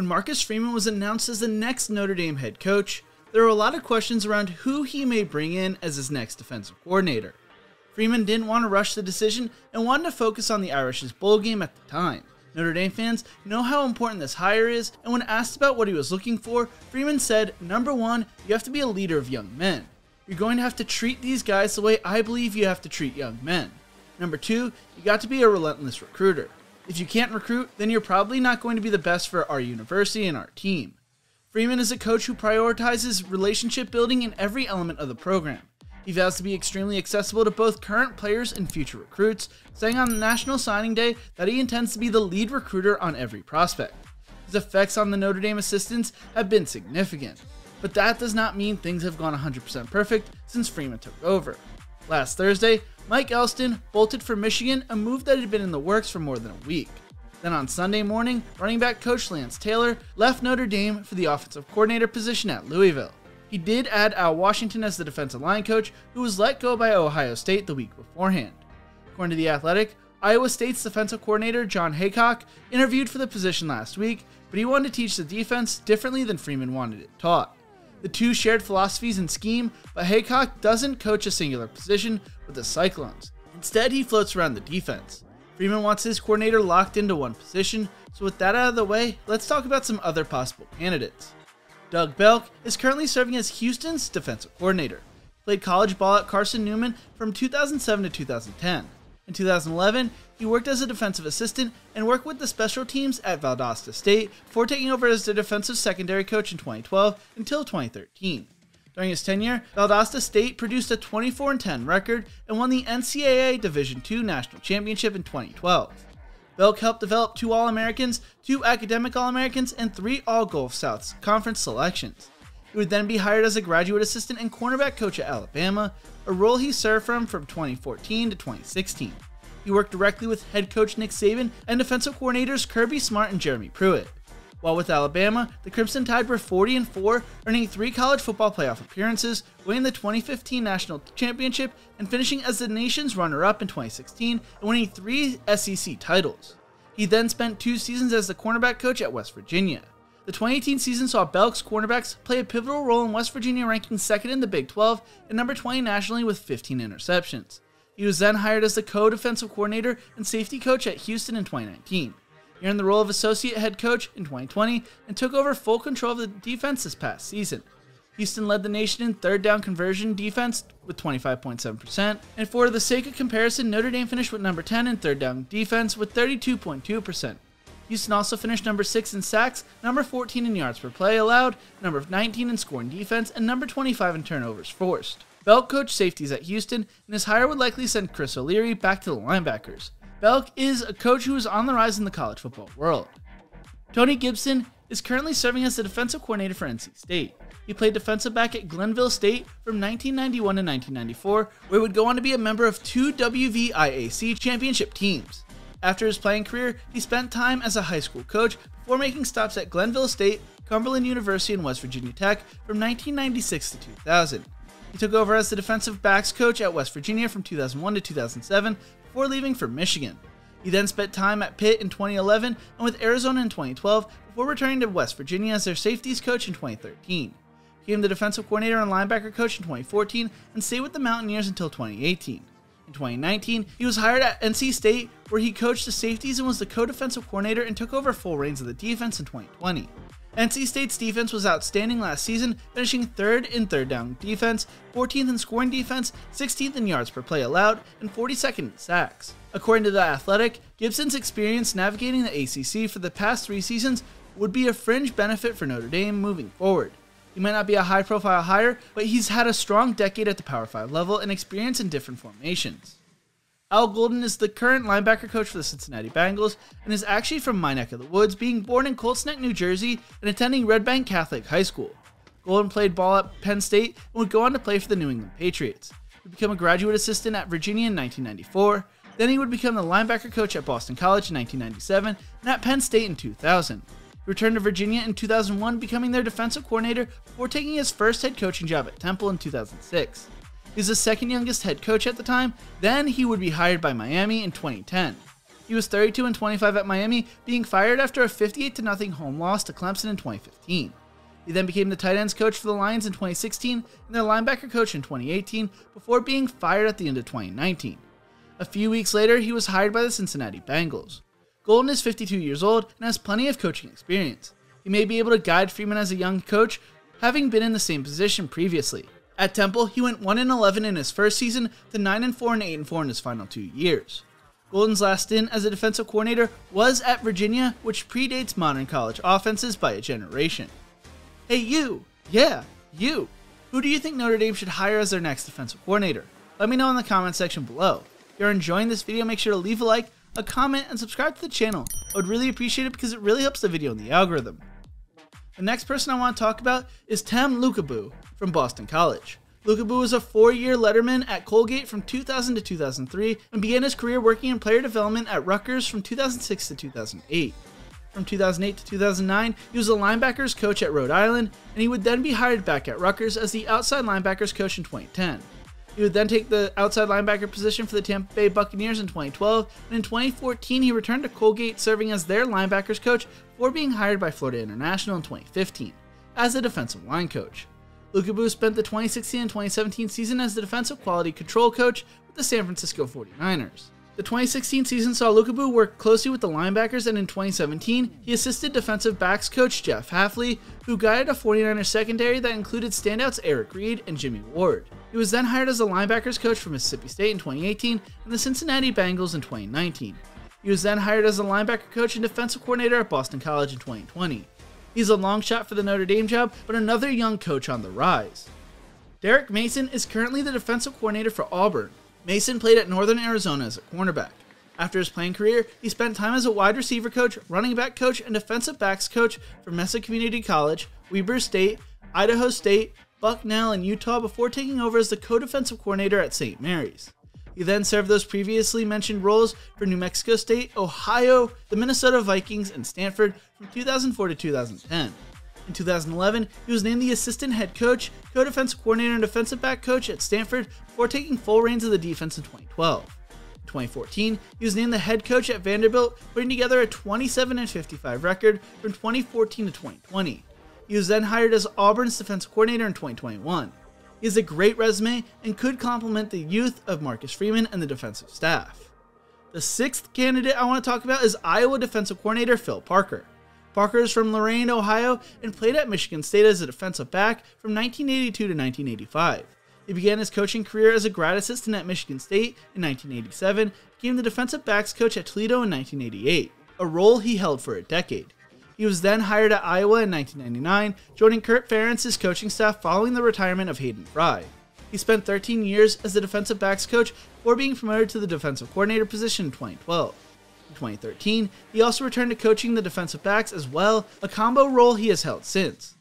When Marcus Freeman was announced as the next Notre Dame head coach, there were a lot of questions around who he may bring in as his next defensive coordinator. Freeman didn't want to rush the decision and wanted to focus on the Irish's bowl game at the time. Notre Dame fans know how important this hire is, and when asked about what he was looking for, Freeman said, "Number one, you have to be a leader of young men. You're going to have to treat these guys the way I believe you have to treat young men. Number two, you got to be a relentless recruiter. If you can't recruit, then you're probably not going to be the best for our university and our team." Freeman is a coach who prioritizes relationship building in every element of the program. He vows to be extremely accessible to both current players and future recruits, saying on National Signing Day that he intends to be the lead recruiter on every prospect. His effects on the Notre Dame assistants have been significant, but that does not mean things have gone 100% perfect since Freeman took over. Last Thursday, Mike Elston bolted for Michigan, a move that had been in the works for more than a week. Then on Sunday morning, running back coach Lance Taylor left Notre Dame for the offensive coordinator position at Louisville. He did add Al Washington as the defensive line coach, who was let go by Ohio State the week beforehand. According to The Athletic, Iowa State's defensive coordinator John Haycock interviewed for the position last week, but he wanted to teach the defense differently than Freeman wanted it taught. The two shared philosophies and scheme, but Haycock doesn't coach a singular position with the Cyclones. Instead, he floats around the defense. Freeman wants his coordinator locked into one position, so with that out of the way, let's talk about some other possible candidates. Doug Belk is currently serving as Houston's defensive coordinator. He played college ball at Carson Newman from 2007 to 2010. In 2011, he worked as a defensive assistant and worked with the special teams at Valdosta State before taking over as the defensive secondary coach in 2012 until 2013. During his tenure, Valdosta State produced a 24-10 record and won the NCAA Division II National Championship in 2012. Belk helped develop 2 All-Americans, 2 Academic All-Americans, and 3 All-Gulf South Conference selections. He would then be hired as a graduate assistant and cornerback coach at Alabama, a role he served from 2014 to 2016. He worked directly with head coach Nick Saban and defensive coordinators Kirby Smart and Jeremy Pruitt. While with Alabama, the Crimson Tide were 40-4, earning 3 college football playoff appearances, winning the 2015 National Championship, and finishing as the nation's runner-up in 2016 and winning 3 SEC titles. He then spent 2 seasons as the cornerback coach at West Virginia. The 2018 season saw Belk's cornerbacks play a pivotal role in West Virginia ranking 2nd in the Big 12 and number 20 nationally with 15 interceptions. He was then hired as the co-defensive coordinator and safety coach at Houston in 2019. He earned the role of associate head coach in 2020 and took over full control of the defense this past season. Houston led the nation in third down conversion defense with 25.7%, and for the sake of comparison, Notre Dame finished with number 10 in third down defense with 32.2%. Houston also finished number 6 in sacks, number 14 in yards per play allowed, number 19 in scoring defense, and number 25 in turnovers forced. Belk coached safeties at Houston, and his hire would likely send Chris O'Leary back to the linebackers. Belk is a coach who is on the rise in the college football world. Tony Gibson is currently serving as the defensive coordinator for NC State. He played defensive back at Glenville State from 1991 to 1994, where he would go on to be a member of 2 WVIAC championship teams. After his playing career, he spent time as a high school coach before making stops at Glenville State, Cumberland University, and West Virginia Tech from 1996 to 2000. He took over as the defensive backs coach at West Virginia from 2001 to 2007 before leaving for Michigan. He then spent time at Pitt in 2011 and with Arizona in 2012 before returning to West Virginia as their safeties coach in 2013. He became the defensive coordinator and linebacker coach in 2014 and stayed with the Mountaineers until 2018. In 2019, he was hired at NC State, where he coached the safeties and was the co-defensive coordinator and took over full reins of the defense in 2020. NC State's defense was outstanding last season, finishing 3rd in third down defense, 14th in scoring defense, 16th in yards per play allowed, and 42nd in sacks. According to The Athletic, Gibson's experience navigating the ACC for the past 3 seasons would be a fringe benefit for Notre Dame moving forward. He might not be a high-profile hire, but he's had a strong decade at the Power 5 level and experience in different formations. Al Golden is the current linebacker coach for the Cincinnati Bengals and is actually from my neck of the woods, being born in Colts Neck, New Jersey, and attending Red Bank Catholic High School. Golden played ball at Penn State and would go on to play for the New England Patriots. He would become a graduate assistant at Virginia in 1994. Then he would become the linebacker coach at Boston College in 1997 and at Penn State in 2000. He returned to Virginia in 2001, becoming their defensive coordinator before taking his first head coaching job at Temple in 2006. He was the second youngest head coach at the time, then he would be hired by Miami in 2010. He was 32-25 at Miami, being fired after a 58-0 home loss to Clemson in 2015. He then became the tight ends coach for the Lions in 2016 and their linebacker coach in 2018 before being fired at the end of 2019. A few weeks later, he was hired by the Cincinnati Bengals. Golden is 52 years old and has plenty of coaching experience. He may be able to guide Freeman as a young coach, having been in the same position previously. At Temple, he went 1-11 in his first season to 9-4 and 8-4 in his final 2 years. Golden's last stint as a defensive coordinator was at Virginia, which predates modern college offenses by a generation. Hey you! Yeah, you! Who do you think Notre Dame should hire as their next defensive coordinator? Let me know in the comment section below. If you're enjoying this video, make sure to leave a like, a comment, and subscribe to the channel. I would really appreciate it because it really helps the video in the algorithm. The next person I want to talk about is Tam Lupu from Boston College. Lupu was a 4-year letterman at Colgate from 2000 to 2003 and began his career working in player development at Rutgers from 2006 to 2008. From 2008 to 2009, he was a linebackers coach at Rhode Island, and he would then be hired back at Rutgers as the outside linebackers coach in 2010. He would then take the outside linebacker position for the Tampa Bay Buccaneers in 2012, and in 2014 he returned to Colgate serving as their linebackers coach before being hired by Florida International in 2015 as a defensive line coach. Lupu spent the 2016 and 2017 season as the defensive quality control coach with the San Francisco 49ers. The 2016 season saw Lupu work closely with the linebackers, and in 2017, he assisted defensive backs coach Jeff Hafley, who guided a 49ers secondary that included standouts Eric Reed and Jimmy Ward. He was then hired as a linebackers coach for Mississippi State in 2018 and the Cincinnati Bengals in 2019. He was then hired as a linebacker coach and defensive coordinator at Boston College in 2020. He's a long shot for the Notre Dame job, but another young coach on the rise. Derek Mason is currently the defensive coordinator for Auburn. Mason played at Northern Arizona as a cornerback. After his playing career, he spent time as a wide receiver coach, running back coach, and defensive backs coach for Mesa Community College, Weber State, Idaho State, Bucknell, and Utah before taking over as the co-defensive coordinator at St. Mary's. He then served those previously mentioned roles for New Mexico State, Ohio, the Minnesota Vikings, and Stanford from 2004 to 2010. In 2011, he was named the assistant head coach, co-defensive coordinator, and defensive back coach at Stanford before taking full reins of the defense in 2012. In 2014, he was named the head coach at Vanderbilt, putting together a 27-55 record from 2014 to 2020. He was then hired as Auburn's defensive coordinator in 2021. He has a great resume and could complement the youth of Marcus Freeman and the defensive staff. The sixth candidate I want to talk about is Iowa defensive coordinator Phil Parker. Parker is from Lorain, Ohio, and played at Michigan State as a defensive back from 1982 to 1985. He began his coaching career as a grad assistant at Michigan State in 1987, became the defensive backs coach at Toledo in 1988, a role he held for a decade. He was then hired at Iowa in 1999, joining Kurt Ferentz's coaching staff following the retirement of Hayden Fry. He spent 13 years as the defensive backs coach before being promoted to the defensive coordinator position in 2012. In 2013, he also returned to coaching the defensive backs as well, a combo role he has held since.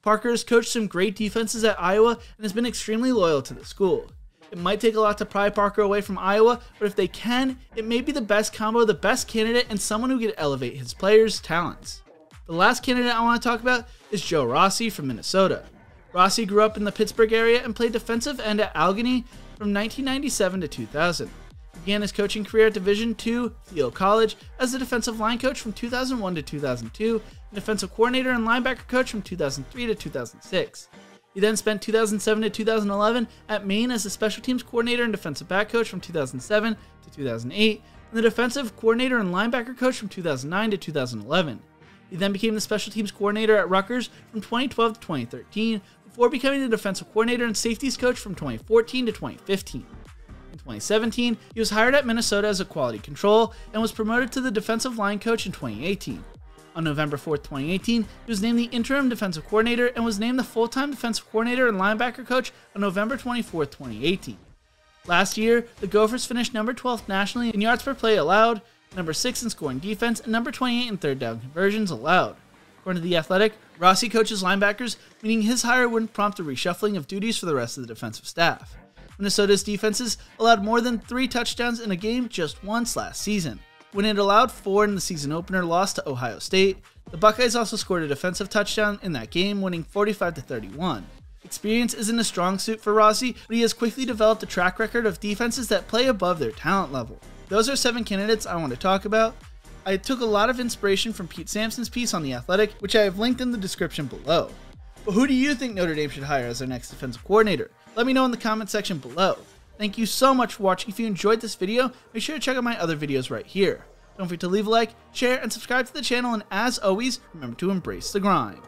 Parker has coached some great defenses at Iowa and has been extremely loyal to the school. It might take a lot to pry Parker away from Iowa, but if they can, it may be the best combo, the best candidate, and someone who could elevate his players' talents. The last candidate I want to talk about is Joe Rossi from Minnesota. Rossi grew up in the Pittsburgh area and played defensive end at Allegheny from 1997 to 2000. He began his coaching career at Division II Thiel College as a defensive line coach from 2001 to 2002, and defensive coordinator and linebacker coach from 2003 to 2006. He then spent 2007 to 2011 at Maine as a special teams coordinator and defensive back coach from 2007 to 2008, and the defensive coordinator and linebacker coach from 2009 to 2011. He then became the special teams coordinator at Rutgers from 2012 to 2013, before becoming the defensive coordinator and safeties coach from 2014 to 2015. In 2017, he was hired at Minnesota as a quality control and was promoted to the defensive line coach in 2018. On November 4, 2018, he was named the interim defensive coordinator and was named the full-time defensive coordinator and linebacker coach on November 24, 2018. Last year, the Gophers finished number 12th nationally in yards per play allowed, number 6 in scoring defense, and number 28 in third down conversions allowed. According to The Athletic, Rossi coaches linebackers, meaning his hire wouldn't prompt a reshuffling of duties for the rest of the defensive staff. Minnesota's defenses allowed more than 3 touchdowns in a game just once last season. When it allowed 4 in the season opener loss to Ohio State, the Buckeyes also scored a defensive touchdown in that game, winning 45-31. Experience isn't a strong suit for Rossi, but he has quickly developed a track record of defenses that play above their talent level. those are 7 candidates I want to talk about. I took a lot of inspiration from Pete Sampson's piece on The Athletic, which I have linked in the description below. But who do you think Notre Dame should hire as their next defensive coordinator? Let me know in the comment section below. Thank you so much for watching. If you enjoyed this video, make sure to check out my other videos right here. Don't forget to leave a like, share, and subscribe to the channel, and as always, remember to embrace the grind.